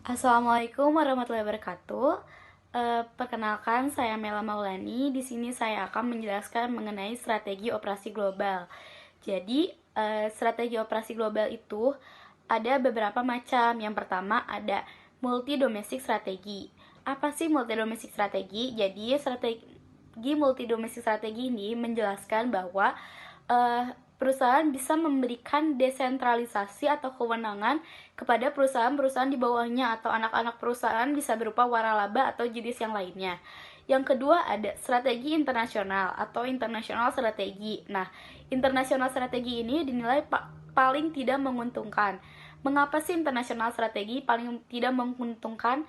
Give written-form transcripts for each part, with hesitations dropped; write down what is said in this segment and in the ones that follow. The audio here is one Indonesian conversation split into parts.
Assalamualaikum warahmatullahi wabarakatuh. Perkenalkan, saya Mela Maulani. Di sini saya akan menjelaskan mengenai strategi operasi global. Jadi, strategi operasi global itu ada beberapa macam. Yang pertama ada multi domestic strategi. Apa sih multi domestic strategi? Jadi, strategi multi domestic strategi ini menjelaskan bahwa perusahaan bisa memberikan desentralisasi atau kewenangan kepada perusahaan-perusahaan di bawahnya, atau anak-anak perusahaan bisa berupa waralaba atau jenis yang lainnya. Yang kedua ada strategi internasional atau international strategi. Nah, internasional strategi ini dinilai paling tidak menguntungkan. Mengapa sih internasional strategi paling tidak menguntungkan?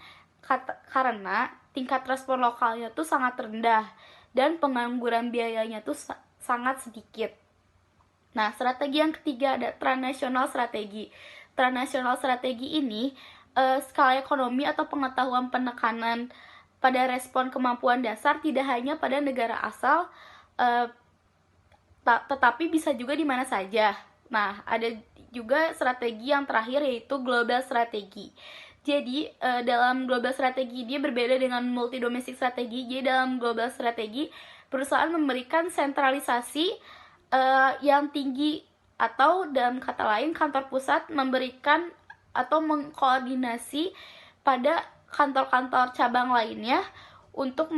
Karena tingkat respon lokalnya tuh sangat rendah dan pengangguran biayanya tuh sangat sedikit. Nah, strategi yang ketiga ada transnational strategi. Transnational strategi ini skala ekonomi atau pengetahuan penekanan pada respon kemampuan dasar tidak hanya pada negara asal, tetapi bisa juga di mana saja. Nah, ada juga strategi yang terakhir yaitu global strategi. Jadi, dalam global strategi dia berbeda dengan multi domestic strategi. Jadi, dalam global strategi, perusahaan memberikan sentralisasi yang tinggi, atau dalam kata lain kantor pusat memberikan atau mengkoordinasi pada kantor-kantor cabang lainnya untuk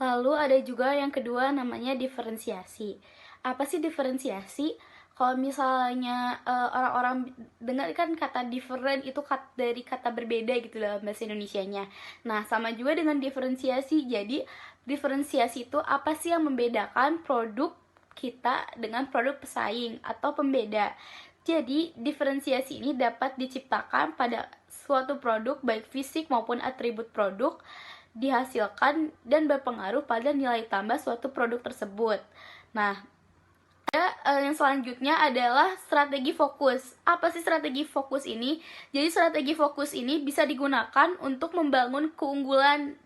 Lalu ada juga yang kedua namanya diferensiasi. Apa sih diferensiasi? Kalau misalnya orang-orang dengar kan kata different itu dari kata berbeda gitu dalam bahasa Indonesianya. Nah, sama juga dengan diferensiasi. Jadi, diferensiasi itu apa sih yang membedakan produk kita dengan produk pesaing atau pembeda. Jadi, diferensiasi ini dapat diciptakan pada suatu produk baik fisik maupun atribut produk dihasilkan dan berpengaruh pada nilai tambah suatu produk tersebut. Nah, yang selanjutnya adalah strategi fokus. Apa sih strategi fokus ini? Jadi strategi fokus ini bisa digunakan untuk membangun keunggulan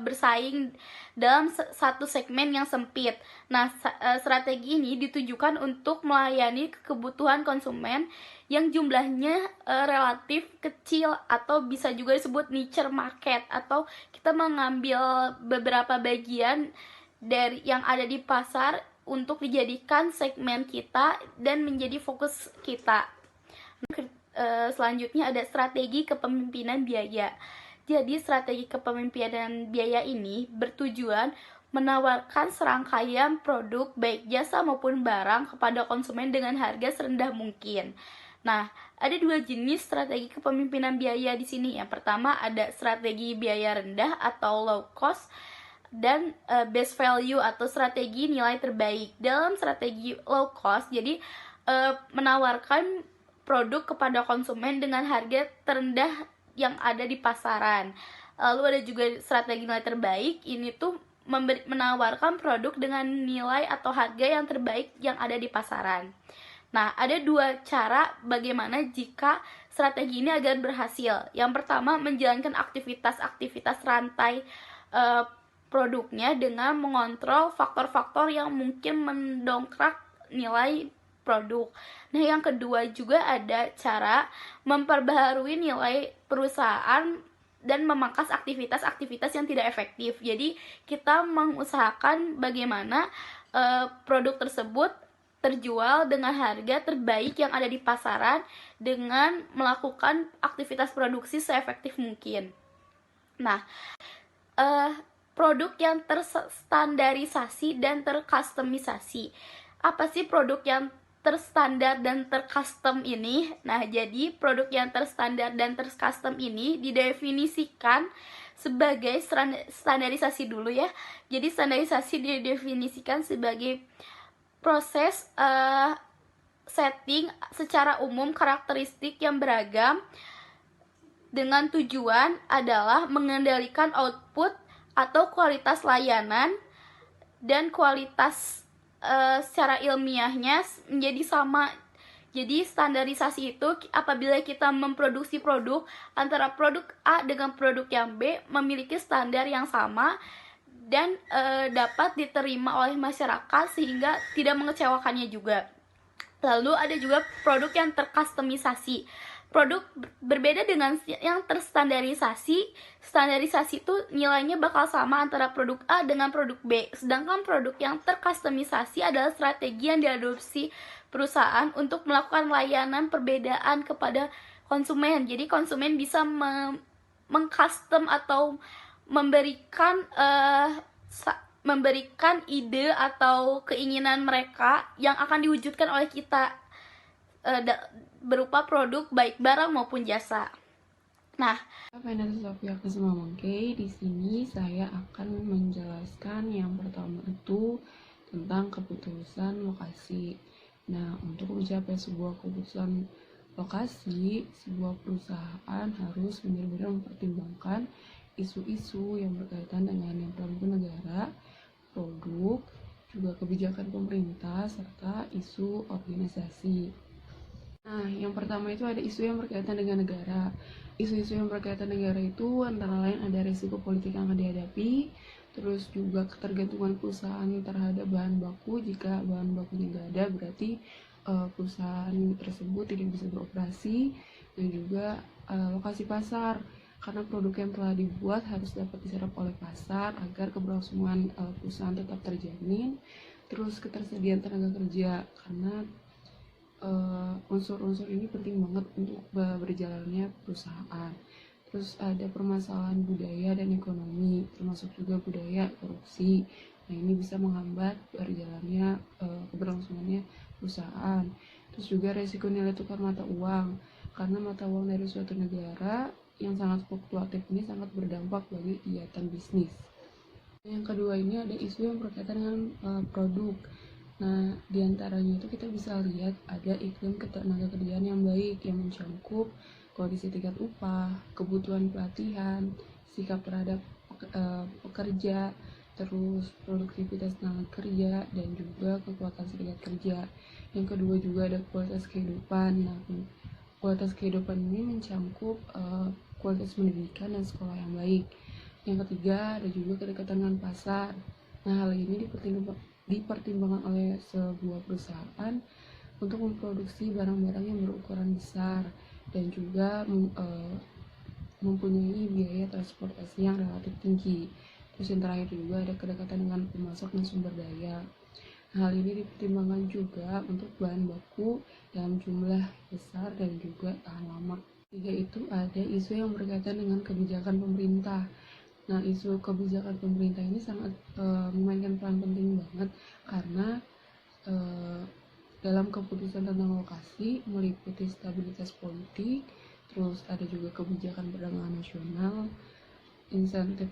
bersaing dalam satu segmen yang sempit. Nah, strategi ini ditujukan untuk melayani kebutuhan konsumen yang jumlahnya relatif kecil, atau bisa juga disebut niche market, atau kita mengambil beberapa bagian dari yang ada di pasar untuk dijadikan segmen kita dan menjadi fokus kita. Selanjutnya ada strategi kepemimpinan biaya. Jadi, strategi kepemimpinan biaya ini bertujuan menawarkan serangkaian produk baik jasa maupun barang kepada konsumen dengan harga serendah mungkin. Nah, ada dua jenis strategi kepemimpinan biaya di sini. Yang pertama ada strategi biaya rendah atau low cost, dan best value atau strategi nilai terbaik. Dalam strategi low cost, jadi menawarkan produk kepada konsumen dengan harga terendah yang ada di pasaran. Lalu ada juga strategi nilai terbaik, ini tuh menawarkan produk dengan nilai atau harga yang terbaik yang ada di pasaran. Nah, ada dua cara bagaimana jika strategi ini agar berhasil. Yang pertama, menjalankan aktivitas-aktivitas rantai produknya dengan mengontrol faktor-faktor yang mungkin mendongkrak nilai produk. Nah, yang kedua juga ada cara memperbaharui nilai perusahaan dan memangkas aktivitas-aktivitas yang tidak efektif. Jadi, kita mengusahakan bagaimana produk tersebut terjual dengan harga terbaik yang ada di pasaran dengan melakukan aktivitas produksi seefektif mungkin. Nah, produk yang terstandarisasi dan terkustomisasi. Apa sih produk yang terstandar dan tercustom ini? Nah, jadi produk yang terstandar dan tercustom ini didefinisikan sebagai standarisasi dulu ya. Jadi standarisasi didefinisikan sebagai proses setting secara umum karakteristik yang beragam dengan tujuan adalah mengendalikan output atau kualitas layanan dan kualitas secara ilmiahnya menjadi sama. Jadi standarisasi itu apabila kita memproduksi produk antara produk A dengan produk yang B memiliki standar yang sama dan dapat diterima oleh masyarakat sehingga tidak mengecewakannya juga. Lalu ada juga produk yang terkustomisasi. produk berbeda dengan yang terstandarisasi. Standarisasi itu nilainya bakal sama antara produk A dengan produk B, sedangkan produk yang terkustomisasi adalah strategi yang diadopsi perusahaan untuk melakukan layanan perbedaan kepada konsumen. Jadi konsumen bisa mengcustom atau memberikan ide atau keinginan mereka yang akan diwujudkan oleh kita berupa produk baik barang maupun jasa. Nah, Finance Sofia Kusuma Mangke. Di sini saya akan menjelaskan yang pertama itu tentang keputusan lokasi. Nah, untuk mencapai sebuah keputusan lokasi, sebuah perusahaan harus benar-benar mempertimbangkan isu-isu yang berkaitan dengan yang pertama negara, produk, juga kebijakan pemerintah, serta isu organisasi. Nah, yang pertama itu ada isu yang berkaitan dengan negara. Isu-isu yang berkaitan negara itu antara lain ada risiko politik yang akan dihadapi, terus juga ketergantungan perusahaan terhadap bahan baku. Jika bahan bakunya nggak ada, berarti perusahaan tersebut tidak bisa beroperasi, dan juga lokasi pasar, karena produk yang telah dibuat harus dapat diserap oleh pasar agar keberlangsungan perusahaan tetap terjamin. Terus ketersediaan tenaga kerja, karena unsur-unsur ini penting banget untuk berjalannya perusahaan. Terus ada permasalahan budaya dan ekonomi, termasuk juga budaya korupsi. Nah, ini bisa menghambat berjalannya keberlangsungannya perusahaan. Terus juga resiko nilai tukar mata uang, karena mata uang dari suatu negara yang sangat fluktuatif ini sangat berdampak bagi kegiatan bisnis. Yang kedua ini ada isu yang berkaitan dengan produk. Nah, diantaranya itu kita bisa lihat ada iklim ketenaga kerjaan yang baik yang mencakup kondisi tingkat upah, kebutuhan pelatihan, sikap terhadap pekerja, terus produktivitas tenaga kerja, dan juga kekuatan serikat kerja. Yang kedua juga ada kualitas kehidupan. Nah, kualitas kehidupan ini mencakup kualitas pendidikan dan sekolah yang baik. Yang ketiga ada juga kedekatan dengan pasar. Nah, hal ini dipertimbangkan oleh sebuah perusahaan untuk memproduksi barang-barang yang berukuran besar dan juga mempunyai biaya transportasi yang relatif tinggi. Terus yang terakhir juga ada kedekatan dengan pemasok dan sumber daya. Hal ini dipertimbangkan juga untuk bahan baku dalam jumlah besar dan juga tahan lama. Tiga itu ada isu yang berkaitan dengan kebijakan pemerintah. Nah, isu kebijakan pemerintah ini sangat memainkan peran penting banget karena dalam keputusan tentang lokasi meliputi stabilitas politik, terus ada juga kebijakan perdagangan nasional, insentif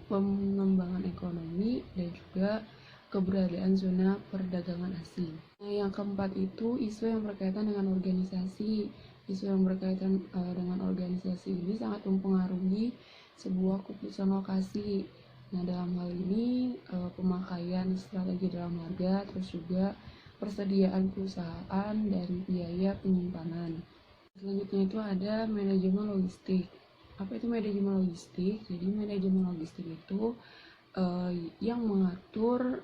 pengembangan ekonomi, dan juga keberadaan zona perdagangan asing. Nah, yang keempat itu isu yang berkaitan dengan organisasi. Isu yang berkaitan dengan organisasi ini sangat mempengaruhi sebuah keputusan lokasi. Nah, dalam hal ini pemakaian strategi dalam harga, terus juga persediaan perusahaan dan biaya penyimpanan. Selanjutnya itu ada manajemen logistik. Apa itu manajemen logistik? Jadi manajemen logistik itu yang mengatur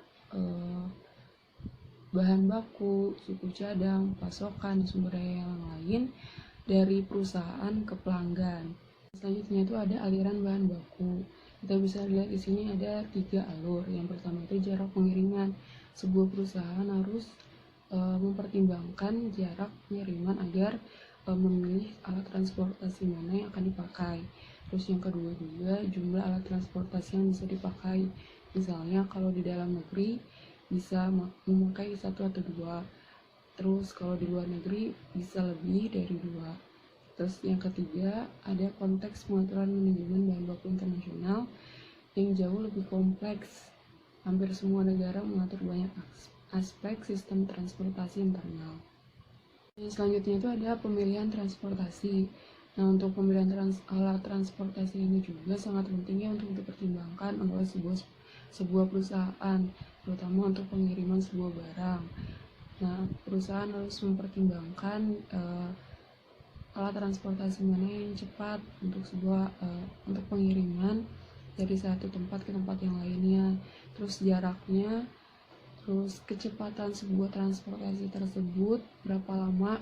bahan baku, suku cadang, pasokan, dan sumber daya yang lain dari perusahaan ke pelanggan. Selanjutnya itu ada aliran bahan baku. Kita bisa lihat di sini ada 3 alur. Yang pertama itu jarak pengiriman. Sebuah perusahaan harus mempertimbangkan jarak pengiriman agar memilih alat transportasi mana yang akan dipakai. Terus yang kedua juga jumlah alat transportasi yang bisa dipakai. Misalnya kalau di dalam negeri bisa memakai 1 atau 2. Terus kalau di luar negeri bisa lebih dari 2. Terus yang ketiga ada konteks pengaturan manajemen bahan baku internasional yang jauh lebih kompleks. Hampir semua negara mengatur banyak aspek sistem transportasi internal. Yang selanjutnya itu ada pemilihan transportasi. Nah, untuk pemilihan alat transportasi ini juga sangat penting ya untuk dipertimbangkan oleh sebuah perusahaan, terutama untuk pengiriman sebuah barang. Nah, perusahaan harus mempertimbangkan alat transportasi mana yang cepat untuk untuk pengiriman dari satu tempat ke tempat yang lainnya, terus jaraknya, terus kecepatan sebuah transportasi tersebut berapa lama,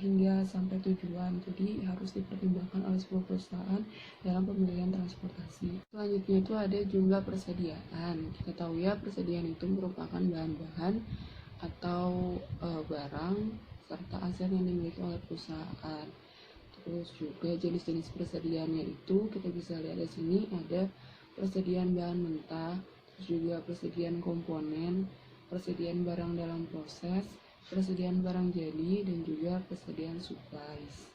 hingga sampai tujuan. Jadi harus dipertimbangkan oleh sebuah perusahaan dalam pemilihan transportasi. Selanjutnya itu ada jumlah persediaan. Kita tahu ya, persediaan itu merupakan bahan-bahan atau barang serta aset yang dimiliki oleh perusahaan. Terus juga jenis-jenis persediaannya itu kita bisa lihat di sini ada persediaan bahan mentah, terus juga persediaan komponen, persediaan barang dalam proses, persediaan barang jadi, dan juga persediaan supplies.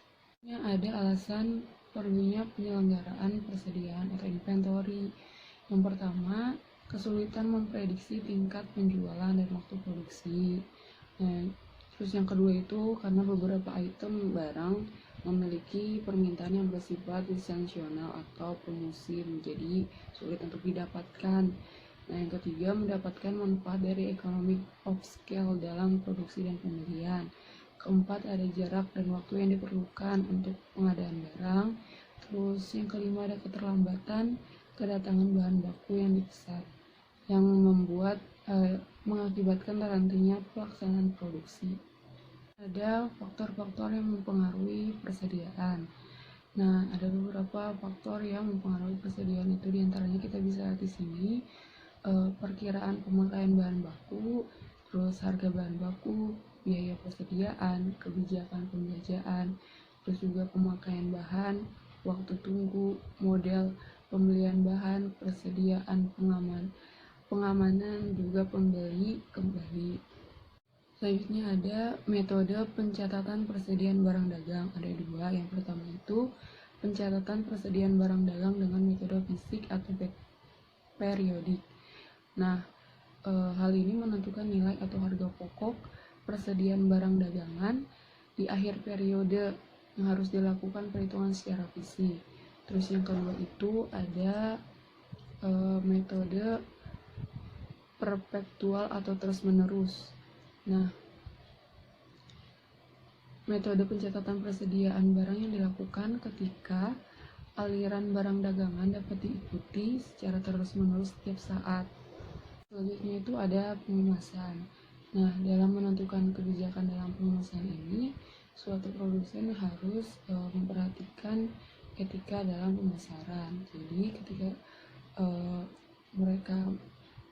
Ada alasan perlunya penyelenggaraan persediaan atau inventory. Yang pertama, kesulitan memprediksi tingkat penjualan dan waktu produksi. Terus yang kedua itu karena beberapa item barang memiliki permintaan yang bersifat esensial atau promosi, menjadi sulit untuk didapatkan. Nah, yang ketiga, mendapatkan manfaat dari economic of scale dalam produksi dan pembelian. Keempat, ada jarak dan waktu yang diperlukan untuk pengadaan barang. Terus yang kelima, ada keterlambatan kedatangan bahan baku yang dipesan, yang mengakibatkan terhentinya pelaksanaan produksi. Ada faktor-faktor yang mempengaruhi persediaan. Nah, ada beberapa faktor yang mempengaruhi persediaan itu, diantaranya kita bisa lihat di sini. Perkiraan pemakaian bahan baku, terus harga bahan baku, biaya persediaan, kebijakan pembelanjaan, terus juga pemakaian bahan, waktu tunggu, model pembelian bahan, persediaan pengamanan, juga pembeli kembali. Selanjutnya ada metode pencatatan persediaan barang dagang. Ada dua. Yang pertama itu pencatatan persediaan barang dagang dengan metode fisik atau periodik. Nah, hal ini menentukan nilai atau harga pokok persediaan barang dagangan di akhir periode yang harus dilakukan perhitungan secara fisik. Terus yang kedua itu ada metode perpetual atau terus-menerus. Nah, metode pencatatan persediaan barang yang dilakukan ketika aliran barang dagangan dapat diikuti secara terus-menerus setiap saat. Selanjutnya itu ada pengemasan. Nah, dalam menentukan kebijakan dalam pengemasan ini, suatu produsen harus memperhatikan etika dalam pemasaran. Jadi ketika mereka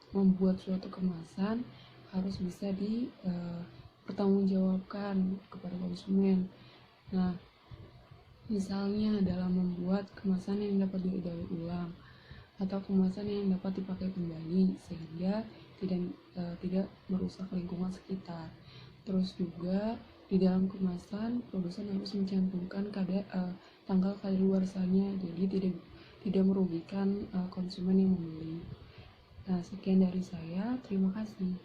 membuat suatu kemasan harus bisa dipertanggungjawabkan kepada konsumen. Nah, misalnya dalam membuat kemasan yang dapat didaur ulang atau kemasan yang dapat dipakai kembali sehingga tidak merusak lingkungan sekitar. Terus juga di dalam kemasan produsen harus mencantumkan tanggal kadaluarsanya, jadi tidak merugikan konsumen yang membeli. Nah, sekian dari saya, terima kasih.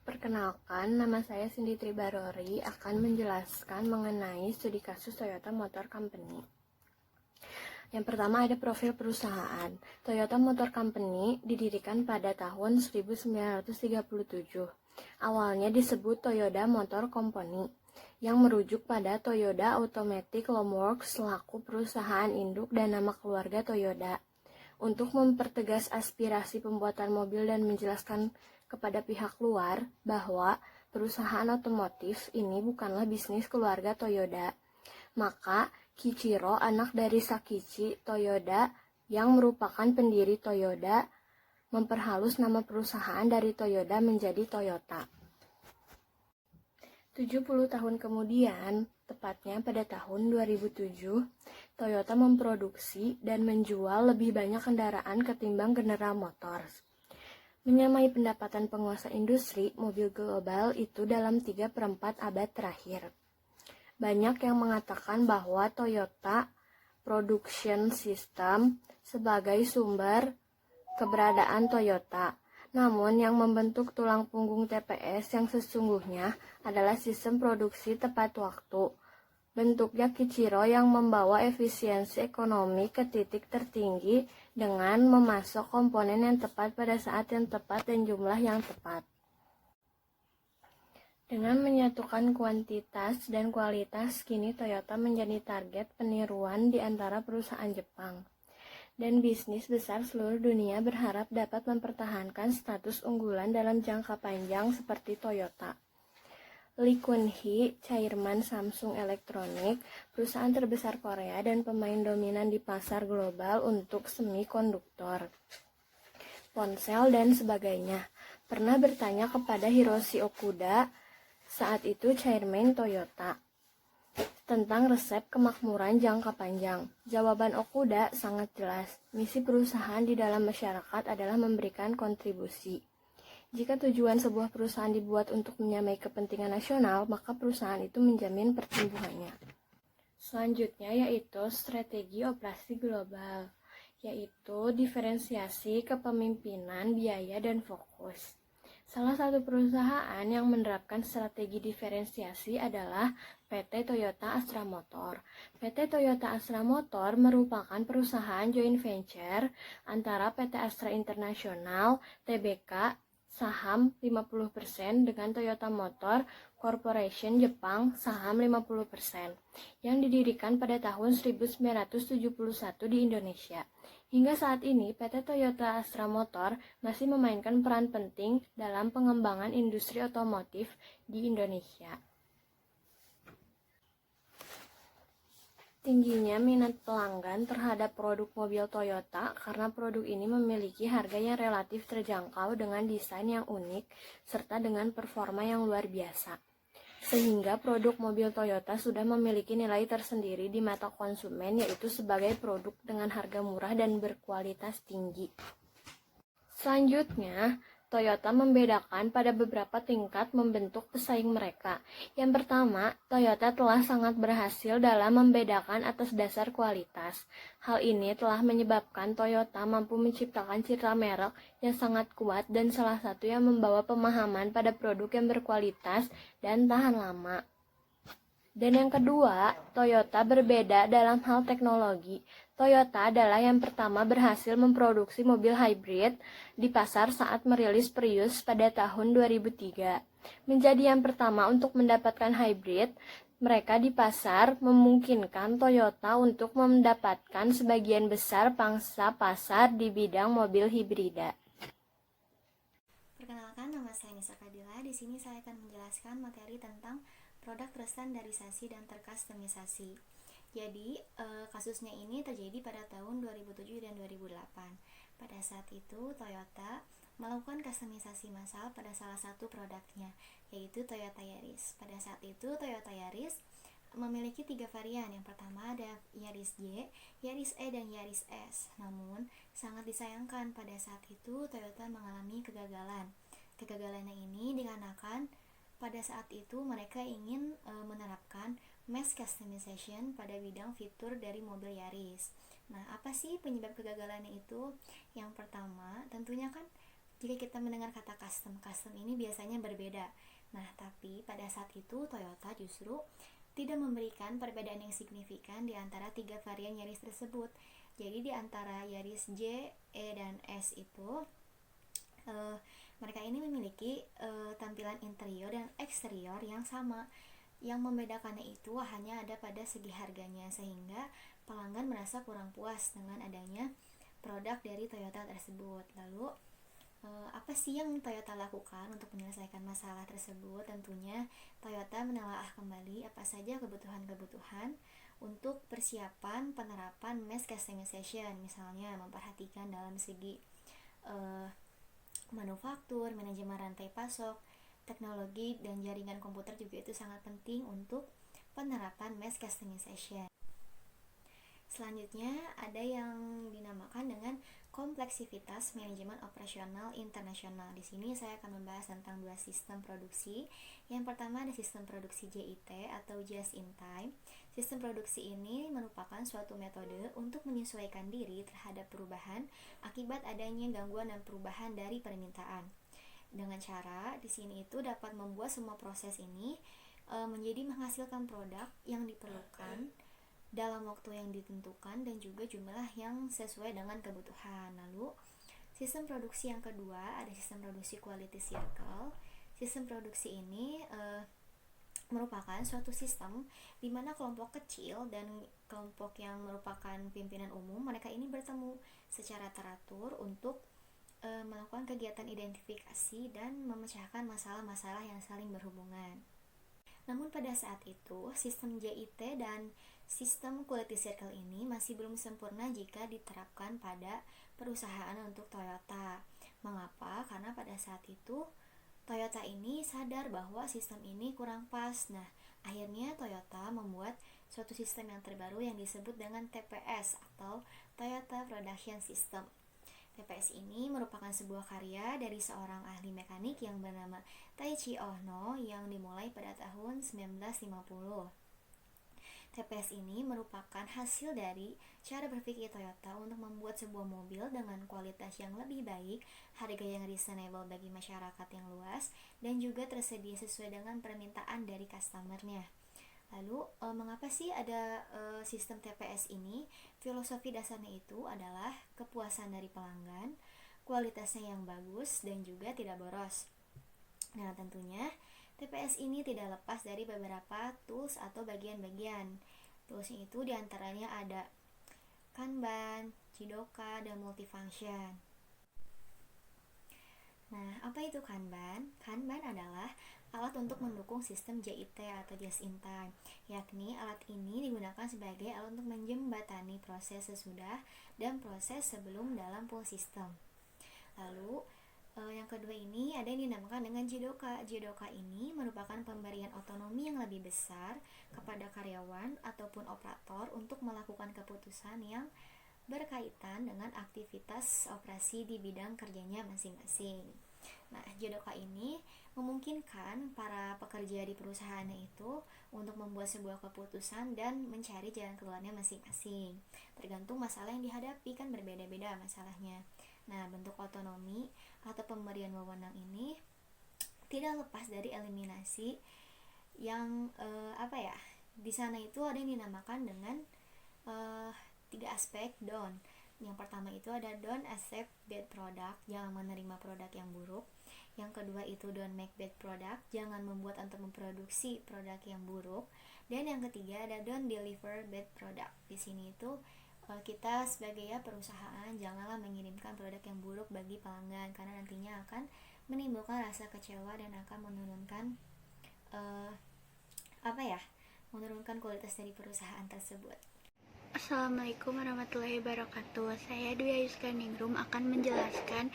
Perkenalkan, nama saya Cindy Tribarori akan menjelaskan mengenai studi kasus Toyota Motor Company. Yang pertama ada profil perusahaan. Toyota Motor Company didirikan pada tahun 1937. Awalnya disebut Toyota Motor Company, yang merujuk pada Toyota Automatic Loanworks selaku perusahaan induk dan nama keluarga Toyota. Untuk mempertegas aspirasi pembuatan mobil dan menjelaskan kepada pihak luar bahwa perusahaan otomotif ini bukanlah bisnis keluarga Toyota, maka Kichiro, anak dari Sakichi Toyoda yang merupakan pendiri Toyota, memperhalus nama perusahaan dari Toyota menjadi Toyota. 70 tahun kemudian, tepatnya pada tahun 2007, Toyota memproduksi dan menjual lebih banyak kendaraan ketimbang General Motors. Menyamai pendapatan penguasa industri mobil global itu dalam 3/4 abad terakhir. Banyak yang mengatakan bahwa Toyota Production System sebagai sumber keberadaan Toyota. Namun yang membentuk tulang punggung TPS yang sesungguhnya adalah sistem produksi tepat waktu. Bentuknya Kichiro yang membawa efisiensi ekonomi ke titik tertinggi dengan memasok komponen yang tepat pada saat yang tepat dan jumlah yang tepat. Dengan menyatukan kuantitas dan kualitas, kini Toyota menjadi target peniruan di antara perusahaan Jepang. Dan bisnis besar seluruh dunia berharap dapat mempertahankan status unggulan dalam jangka panjang seperti Toyota. Lee Kun-hee, chairman Samsung Electronics, perusahaan terbesar Korea dan pemain dominan di pasar global untuk semikonduktor, ponsel, dan sebagainya, pernah bertanya kepada Hiroshi Okuda, saat itu chairman Toyota, tentang resep kemakmuran jangka panjang. Jawaban Okuda sangat jelas, misi perusahaan di dalam masyarakat adalah memberikan kontribusi. Jika tujuan sebuah perusahaan dibuat untuk menyamai kepentingan nasional, maka perusahaan itu menjamin pertumbuhannya. Selanjutnya yaitu strategi operasi global, yaitu diferensiasi kepemimpinan, biaya, dan fokus. Salah satu perusahaan yang menerapkan strategi diferensiasi adalah PT Toyota Astra Motor. PT Toyota Astra Motor merupakan perusahaan joint venture antara PT Astra International, Tbk, saham 50% dengan Toyota Motor Corporation Jepang saham 50%, yang didirikan pada tahun 1971 di Indonesia. Hingga saat ini, PT Toyota Astra Motor masih memainkan peran penting dalam pengembangan industri otomotif di Indonesia. Tingginya minat pelanggan terhadap produk mobil Toyota karena produk ini memiliki harga yang relatif terjangkau dengan desain yang unik serta dengan performa yang luar biasa. Sehingga produk mobil Toyota sudah memiliki nilai tersendiri di mata konsumen, yaitu sebagai produk dengan harga murah dan berkualitas tinggi. Selanjutnya, Toyota membedakan pada beberapa tingkat membentuk pesaing mereka. Yang pertama, Toyota telah sangat berhasil dalam membedakan atas dasar kualitas. Hal ini telah menyebabkan Toyota mampu menciptakan citra merek yang sangat kuat dan salah satu yang membawa pemahaman pada produk yang berkualitas dan tahan lama. Dan yang kedua, Toyota berbeda dalam hal teknologi. Toyota adalah yang pertama berhasil memproduksi mobil hybrid di pasar saat merilis Prius pada tahun 2003. Menjadi yang pertama untuk mendapatkan hybrid, mereka di pasar memungkinkan Toyota untuk mendapatkan sebagian besar pangsa pasar di bidang mobil hibrida. Perkenalkan, nama saya Nisa Kadila. Di sini saya akan menjelaskan materi tentang produk terstandarisasi dan terkustomisasi. Jadi, kasusnya ini terjadi pada tahun 2007 dan 2008. Pada saat itu, Toyota melakukan kustomisasi massal pada salah satu produknya, yaitu Toyota Yaris. Pada saat itu, Toyota Yaris memiliki 3 varian. Yang pertama ada Yaris J, Yaris E, dan Yaris S. Namun, sangat disayangkan pada saat itu Toyota mengalami kegagalan. Kegagalannya ini dikarenakan pada saat itu mereka ingin menerapkan mass customization pada bidang fitur dari mobil Yaris. Nah, apa sih penyebab kegagalannya itu? Yang pertama, tentunya kan jika kita mendengar kata custom ini biasanya berbeda. Nah, tapi pada saat itu Toyota justru tidak memberikan perbedaan yang signifikan di antara 3 varian Yaris tersebut. Jadi di antara Yaris J, E, dan S itu mereka ini memiliki tampilan interior dan eksterior yang sama. Yang membedakannya itu hanya ada pada segi harganya, sehingga pelanggan merasa kurang puas dengan adanya produk dari Toyota tersebut. Lalu apa sih yang Toyota lakukan untuk menyelesaikan masalah tersebut? Tentunya Toyota menelaah kembali apa saja kebutuhan-kebutuhan untuk persiapan penerapan mass customization. Misalnya memperhatikan dalam segi manufaktur, manajemen rantai pasok, teknologi, dan jaringan komputer juga itu sangat penting untuk penerapan mass customization. Selanjutnya ada yang dinamakan dengan kompleksivitas manajemen operasional internasional. Di sini saya akan membahas tentang 2 sistem produksi. Yang pertama ada sistem produksi JIT atau Just in Time. Sistem produksi ini merupakan suatu metode untuk menyesuaikan diri terhadap perubahan akibat adanya gangguan dan perubahan dari permintaan. Dengan cara di sini itu dapat membuat semua proses ini menjadi menghasilkan produk yang diperlukan dalam waktu yang ditentukan dan juga jumlah yang sesuai dengan kebutuhan. Lalu sistem produksi yang kedua ada sistem produksi quality circle. Sistem produksi ini merupakan suatu sistem di mana kelompok kecil dan kelompok yang merupakan pimpinan umum, mereka ini bertemu secara teratur untuk melakukan kegiatan identifikasi dan memecahkan masalah-masalah yang saling berhubungan. Namun pada saat itu, sistem JIT dan sistem quality circle ini masih belum sempurna jika diterapkan pada perusahaan untuk Toyota. Mengapa? Karena pada saat itu Toyota ini sadar bahwa sistem ini kurang pas. Nah, akhirnya Toyota membuat suatu sistem yang terbaru yang disebut dengan TPS atau Toyota Production System. TPS ini merupakan sebuah karya dari seorang ahli mekanik yang bernama Taichi Ohno yang dimulai pada tahun 1950. TPS ini merupakan hasil dari cara berpikir Toyota untuk membuat sebuah mobil dengan kualitas yang lebih baik, harga yang reasonable bagi masyarakat yang luas, dan juga tersedia sesuai dengan permintaan dari customer-nya. Lalu, mengapa sih ada sistem TPS ini? Filosofi dasarnya itu adalah kepuasan dari pelanggan, kualitasnya yang bagus, dan juga tidak boros. Nah, tentunya TPS ini tidak lepas dari beberapa tools atau bagian-bagian. Toolsnya itu diantaranya ada Kanban, Jidoka, dan Multifunction. Nah, apa itu Kanban? Kanban adalah alat untuk mendukung sistem JIT atau Just in Time, yakni alat ini digunakan sebagai alat untuk menjembatani proses sesudah dan proses sebelum dalam full system. Lalu, yang kedua ini ada yang dinamakan dengan Jidoka. Jidoka ini merupakan pemberian otonomi yang lebih besar kepada karyawan ataupun operator untuk melakukan keputusan yang berkaitan dengan aktivitas operasi di bidang kerjanya masing-masing. Nah, Jidoka ini memungkinkan para pekerja di perusahaannya itu untuk membuat sebuah keputusan dan mencari jalan keluarnya masing-masing. Tergantung masalah yang dihadapi, kan berbeda-beda masalahnya. Nah, bentuk otonomi atau pemberian wewenang ini tidak lepas dari eliminasi yang di sana itu ada yang dinamakan dengan 3 aspek don't. Yang pertama itu ada don't accept bad product, jangan menerima produk yang buruk. Yang kedua itu don't make bad product, jangan membuat atau memproduksi produk yang buruk. Dan yang ketiga ada don't deliver bad product. Di sini itu kita sebagai perusahaan janganlah mengirimkan produk yang buruk bagi pelanggan, karena nantinya akan menimbulkan rasa kecewa dan akan menurunkan menurunkan kualitas dari perusahaan tersebut. Assalamualaikum warahmatullahi wabarakatuh. Saya Dwi Ayuska Ningrum akan menjelaskan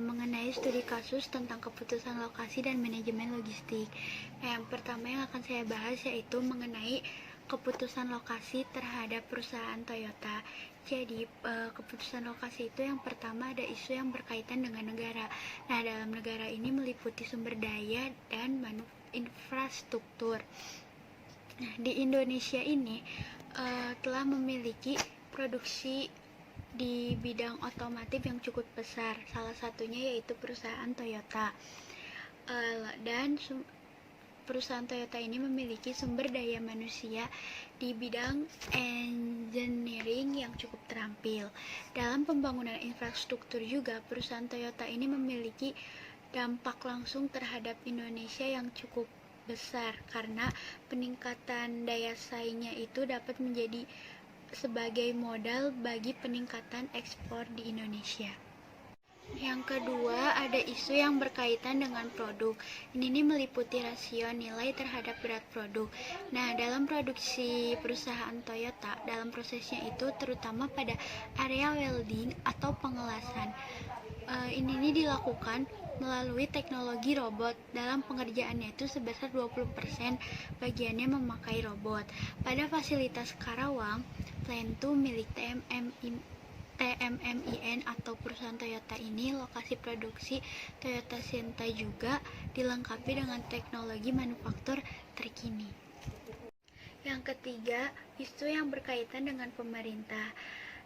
mengenai studi kasus tentang keputusan lokasi dan manajemen logistik. Nah, yang pertama yang akan saya bahas yaitu mengenai keputusan lokasi terhadap perusahaan Toyota. Jadi, keputusan lokasi itu yang pertama ada isu yang berkaitan dengan negara. Nah, dalam negara ini meliputi sumber daya dan infrastruktur. Nah, di Indonesia ini telah memiliki produksi di bidang otomotif yang cukup besar. Salah satunya yaitu perusahaan Toyota. Dan perusahaan Toyota ini memiliki sumber daya manusia di bidang engineering yang cukup terampil. Dalam pembangunan infrastruktur juga, perusahaan Toyota ini memiliki dampak langsung terhadap Indonesia yang cukup besar, karena peningkatan daya saingnya itu dapat menjadi sebagai modal bagi peningkatan ekspor di Indonesia. Yang kedua, ada isu yang berkaitan dengan produk. Ini meliputi rasio nilai terhadap berat produk. Nah, dalam produksi perusahaan Toyota, dalam prosesnya itu terutama pada area welding atau pengelasan. Ini dilakukan melalui teknologi robot. Dalam pengerjaannya itu sebesar 20% bagiannya memakai robot. Pada fasilitas Karawang, Plant 2 milik TMMIN atau perusahaan Toyota ini, lokasi produksi Toyota Sienta juga dilengkapi dengan teknologi manufaktur terkini. Yang ketiga, isu yang berkaitan dengan pemerintah.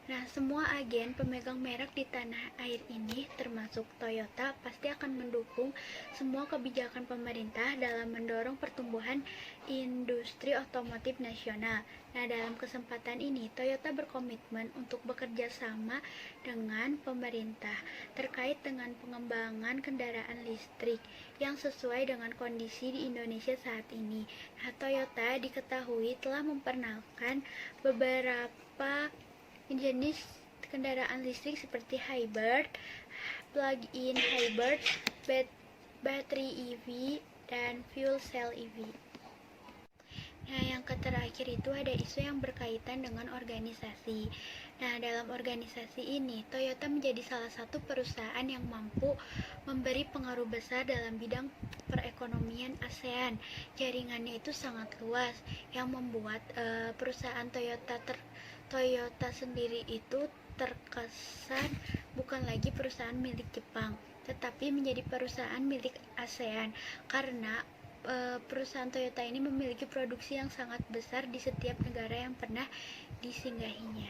Nah, semua agen pemegang merek di tanah air ini, termasuk Toyota, pasti akan mendukung semua kebijakan pemerintah dalam mendorong pertumbuhan industri otomotif nasional. Nah, dalam kesempatan ini, Toyota berkomitmen untuk bekerja sama dengan pemerintah terkait dengan pengembangan kendaraan listrik yang sesuai dengan kondisi di Indonesia saat ini. Nah, Toyota diketahui telah memperkenalkan beberapa jenis kendaraan listrik seperti hybrid, plug-in hybrid, battery EV, dan fuel cell EV. Nah, yang terakhir itu ada isu yang berkaitan dengan organisasi. Nah, dalam organisasi ini, Toyota menjadi salah satu perusahaan yang mampu memberi pengaruh besar dalam bidang perekonomian ASEAN. Jaringannya itu sangat luas, yang membuat perusahaan Toyota sendiri itu terkesan bukan lagi perusahaan milik Jepang, tetapi menjadi perusahaan milik ASEAN karena perusahaan Toyota ini memiliki produksi yang sangat besar di setiap negara yang pernah disinggahinya.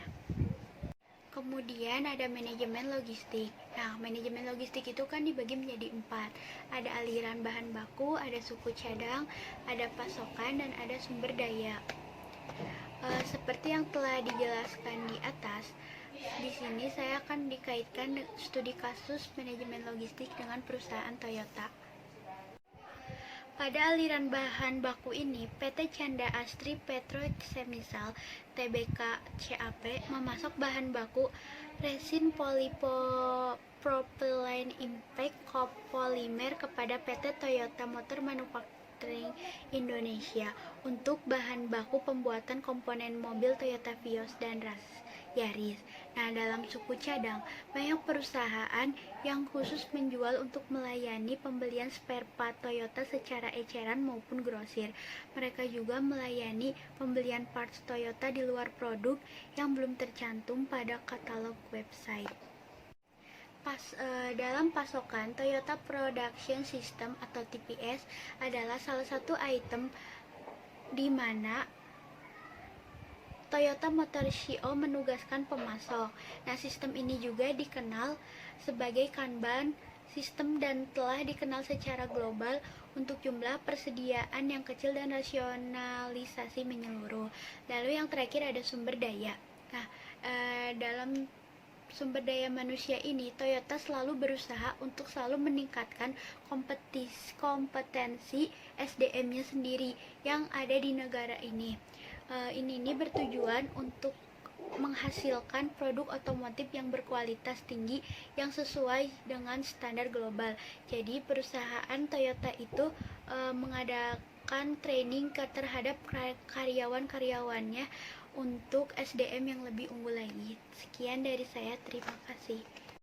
Kemudian ada manajemen logistik. Nah, manajemen logistik itu kan dibagi menjadi 4. Ada aliran bahan baku, ada suku cadang, ada pasokan, dan ada sumber daya. Seperti yang telah dijelaskan di atas, di sini saya akan dikaitkan studi kasus manajemen logistik dengan perusahaan Toyota. Pada aliran bahan baku ini, PT Canda Astri Petrochemical Tbk CAP memasok bahan baku resin polypropylene impact copolymer kepada PT Toyota Motor Manufacturing Indonesia untuk bahan baku pembuatan komponen mobil Toyota Vios dan Yaris. Nah, dalam suku cadang, banyak perusahaan yang khusus menjual untuk melayani pembelian spare part Toyota secara eceran maupun grosir. Mereka juga melayani pembelian parts Toyota di luar produk yang belum tercantum pada katalog website. Dalam pasokan, Toyota Production System atau TPS adalah salah satu item di mana Toyota Motor Co. menugaskan pemasok. Nah, sistem ini juga dikenal sebagai Kanban sistem dan telah dikenal secara global untuk jumlah persediaan yang kecil dan rasionalisasi menyeluruh. Lalu yang terakhir ada sumber daya. Nah, dalam sumber daya manusia ini, Toyota selalu berusaha untuk selalu meningkatkan kompetensi SDM-nya sendiri yang ada di negara ini. Ini bertujuan untuk menghasilkan produk otomotif yang berkualitas tinggi yang sesuai dengan standar global. Jadi perusahaan Toyota itu mengadakan training terhadap karyawan-karyawannya untuk SDM yang lebih unggul lagi. Sekian dari saya, terima kasih.